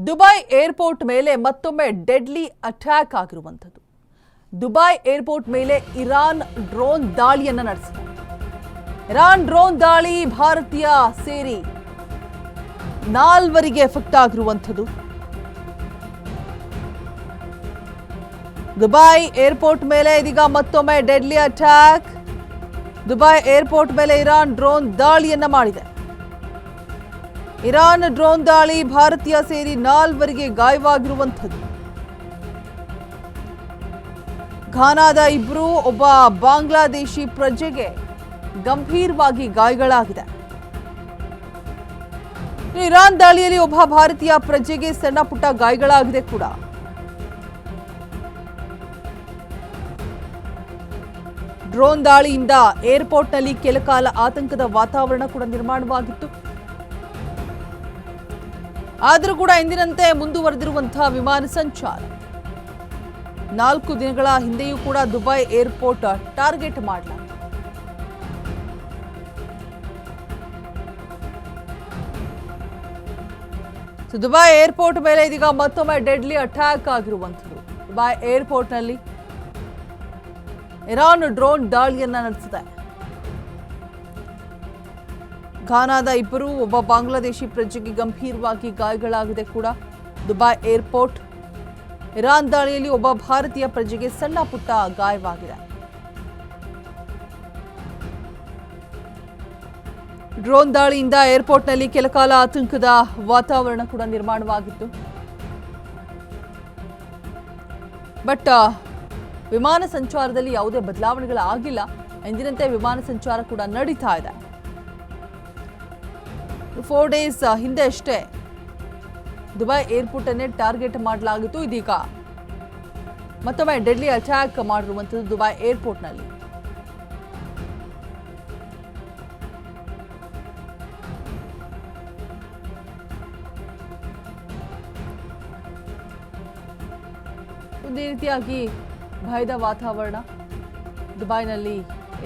Dubai airport ಮೇಲೆ ಮತ್ತೊಮ್ಮೆ deadly attack ಆಗಿರುವಂಥದ್ದು. ದುಬೈ ಏರ್ಪೋರ್ಟ್ ಮೇಲೆ ಇರಾನ್ ಡ್ರೋನ್ ದಾಳಿಯನ್ನು ನಡೆಸಿದೆ. ಇರಾನ್ ಡ್ರೋನ್ ದಾಳಿ ಭಾರತೀಯ ಸೇರಿ 4 ಎಫೆಕ್ಟ್ ಆಗಿರುವಂಥದ್ದು. ದುಬೈ ಏರ್ಪೋರ್ಟ್ ಮೇಲೆ ಇದೀಗ ಮತ್ತೊಮ್ಮೆ ಡೆಡ್ಲಿ ಅಟ್ಯಾಕ್. ದುಬೈ ಏರ್ಪೋರ್ಟ್ ಮೇಲೆ ಇರಾನ್ ಡ್ರೋನ್ ದಾಳಿಯನ್ನ ಮಾಡಿದೆ. ಇರಾನ್ ಡ್ರೋನ್ ದಾಳಿ ಭಾರತೀಯ ಸೇರಿ 4 ಗಾಯವಾಗಿರುವಂಥದ್ದು. ಘಾನಾದ 2, ಒಬ್ಬ ಬಾಂಗ್ಲಾದೇಶಿ ಪ್ರಜೆಗೆ ಗಂಭೀರವಾಗಿ ಗಾಯಗಳಾಗಿದೆ. ಇರಾನ್ ದಾಳಿಯಲ್ಲಿ ಒಬ್ಬ ಭಾರತೀಯ ಪ್ರಜೆಗೆ ಸಣ್ಣ ಪುಟ್ಟ ಗಾಯಗಳಾಗಿದೆ ಕೂಡ. ಡ್ರೋನ್ ದಾಳಿಯಿಂದ ಏರ್ಪೋರ್ಟ್ನಲ್ಲಿ ಕೆಲಕಾಲ ಆತಂಕದ ವಾತಾವರಣ ಕೂಡ ನಿರ್ಮಾಣವಾಗಿತ್ತು. ಆದರೂ ಕೂಡ ಎಂದಿನಂತೆ ಮುಂದುವರೆದಿರುವಂತಹ ವಿಮಾನ ಸಂಚಾರ. 4 ದಿನಗಳ ಹಿಂದೆಯೂ ಕೂಡ ದುಬೈ ಏರ್ಪೋರ್ಟ್ ಟಾರ್ಗೆಟ್ ಮಾಡಲಾಗಿದೆ. ದುಬೈ ಏರ್ಪೋರ್ಟ್ ಮೇಲೆ ಇದೀಗ ಮತ್ತೊಮ್ಮೆ ಡೆಡ್ಲಿ ಅಟ್ಯಾಕ್ ಆಗಿರುವಂಥದ್ದು. ದುಬೈ ಏರ್ಪೋರ್ಟ್ನಲ್ಲಿ ಇರಾನ್ ಡ್ರೋನ್ ದಾಳಿಯನ್ನ ನಡೆಸಿದೆ. ಘಾನಾದ 2, ಒಬ್ಬ ಬಾಂಗ್ಲಾದೇಶಿ ಪ್ರಜೆಗೆ ಗಂಭೀರವಾಗಿ ಗಾಯಗಳಾಗಿದೆ ಕೂಡ. ದುಬೈ ಏರ್ಪೋರ್ಟ್ ಇರಾನ್ ದಾಳಿಯಲ್ಲಿ ಒಬ್ಬ ಭಾರತೀಯ ಪ್ರಜೆಗೆ ಸಣ್ಣ ಪುಟ್ಟ ಗಾಯವಾಗಿದೆ. ಡ್ರೋನ್ ದಾಳಿಯಿಂದ ಏರ್ಪೋರ್ಟ್ನಲ್ಲಿ ಕೆಲಕಾಲ ಆತಂಕದ ವಾತಾವರಣ ಕೂಡ ನಿರ್ಮಾಣವಾಗಿತ್ತು. ಬಟ್ ವಿಮಾನ ಸಂಚಾರದಲ್ಲಿ ಯಾವುದೇ ಬದಲಾವಣೆಗಳಾಗಿಲ್ಲ. ಎಂದಿನಂತೆ ವಿಮಾನ ಸಂಚಾರ ಕೂಡ ನಡೀತಾ ಇದೆ. 4 ಡೇಸ್ ಹಿಂದೆ ಅಷ್ಟೇ ದುಬೈ ಏರ್ಪೋರ್ಟ್ ಅನ್ನೇ ಟಾರ್ಗೆಟ್ ಮಾಡಲಾಗಿತ್ತು. ಇದೀಗ ಮತ್ತೊಮ್ಮೆ ಡೆಡ್ಲಿ ಅಟ್ಯಾಕ್ ಮಾಡಿರುವಂಥದ್ದು ದುಬೈ ಏರ್ಪೋರ್ಟ್ನಲ್ಲಿ. ಒಂದೇ ರೀತಿಯಾಗಿ ಭಯದ ವಾತಾವರಣ ದುಬೈನಲ್ಲಿ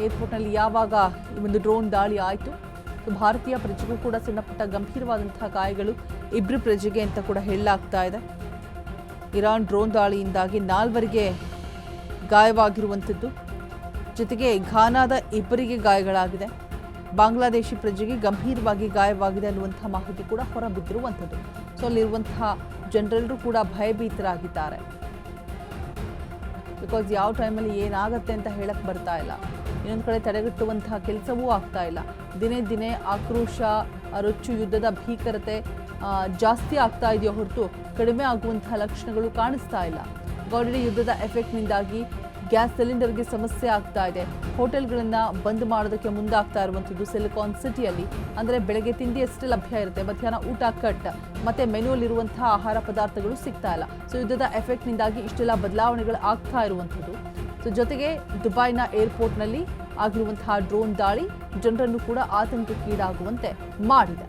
ಏರ್ಪೋರ್ಟ್ನಲ್ಲಿ ಯಾವಾಗ ಈ ಒಂದು ಡ್ರೋನ್ ದಾಳಿ ಆಯಿತು. ಭಾರತೀಯ ಪ್ರಜೆಗೂ ಕೂಡ ಸಣ್ಣ ಪುಟ್ಟ ಗಂಭೀರವಾದಂತಹ ಗಾಯಗಳು 2 ಪ್ರಜೆಗೆ ಅಂತ ಕೂಡ ಹೇಳಲಾಗ್ತಾ ಇದೆ. ಇರಾನ್ ಡ್ರೋನ್ ದಾಳಿಯಿಂದಾಗಿ 4 ಗಾಯವಾಗಿರುವಂಥದ್ದು. ಜೊತೆಗೆ ಘಾನಾದ 2 ಗಾಯಗಳಾಗಿದೆ. ಬಾಂಗ್ಲಾದೇಶಿ ಪ್ರಜೆಗೆ ಗಂಭೀರವಾಗಿ ಗಾಯವಾಗಿದೆ ಅನ್ನುವಂತಹ ಮಾಹಿತಿ ಕೂಡ ಹೊರಬಿದ್ದಿರುವಂಥದ್ದು. ಸೊ ಅಲ್ಲಿರುವಂತಹ ಜನರೆಲ್ಲರೂ ಕೂಡ ಭಯಭೀತರಾಗಿದ್ದಾರೆ. ಬಿಕಾಸ್ ಯಾವ ಟೈಮಲ್ಲಿ ಏನಾಗುತ್ತೆ ಅಂತ ಹೇಳಕ್ ಬರ್ತಾ ಇಲ್ಲ. ಇನ್ನೊಂದು ಕಡೆ ತಡೆಗಟ್ಟುವಂತಹ ಕೆಲಸವೂ ಆಗ್ತಾ ಇಲ್ಲ. ದಿನೇ ದಿನೇ ಆಕ್ರೋಶ, ರೊಚ್ಚು ಯುದ್ಧದ ಭೀಕರತೆ ಜಾಸ್ತಿ ಆಗ್ತಾ ಇದೆಯೋ ಹೊರತು ಕಡಿಮೆ ಆಗುವಂತಹ ಲಕ್ಷಣಗಳು ಕಾಣಿಸ್ತಾ ಇಲ್ಲ. ಆಲ್ರೆಡಿ ಯುದ್ಧದ ಎಫೆಕ್ಟ್ನಿಂದಾಗಿ ಗ್ಯಾಸ್ ಸಿಲಿಂಡರ್ಗೆ ಸಮಸ್ಯೆ ಆಗ್ತಾ ಇದೆ. ಹೋಟೆಲ್ಗಳನ್ನು ಬಂದ್ ಮಾಡೋದಕ್ಕೆ ಮುಂದಾಗ್ತಾ ಇರುವಂಥದ್ದು ಸಿಲಿಕಾನ್ ಸಿಟಿಯಲ್ಲಿ. ಅಂದರೆ ಬೆಳಗ್ಗೆ ತಿಂಡಿ ಅಷ್ಟೇ ಲಭ್ಯ ಇರುತ್ತೆ, ಮಧ್ಯಾಹ್ನ ಊಟ ಕಟ್, ಮತ್ತೆ ಮೆನುವಲ್ಲಿರುವಂತಹ ಆಹಾರ ಪದಾರ್ಥಗಳು ಸಿಗ್ತಾ ಇಲ್ಲ. ಸೊ ಯುದ್ಧದ ಎಫೆಕ್ಟ್ನಿಂದಾಗಿ ಇಷ್ಟೆಲ್ಲ ಬದಲಾವಣೆಗಳು ಆಗ್ತಾ ಇರುವಂಥದ್ದು. ಸೊ ಜೊತೆಗೆ ದುಬೈನ ಏರ್ಪೋರ್ಟ್ನಲ್ಲಿ ಆಗಿರುವಂತಹ ಡ್ರೋನ್ ದಾಳಿ ಜನರನ್ನು ಕೂಡ ಆತಂಕಕ್ಕೀಡಾಗುವಂತೆ ಮಾಡಿದೆ.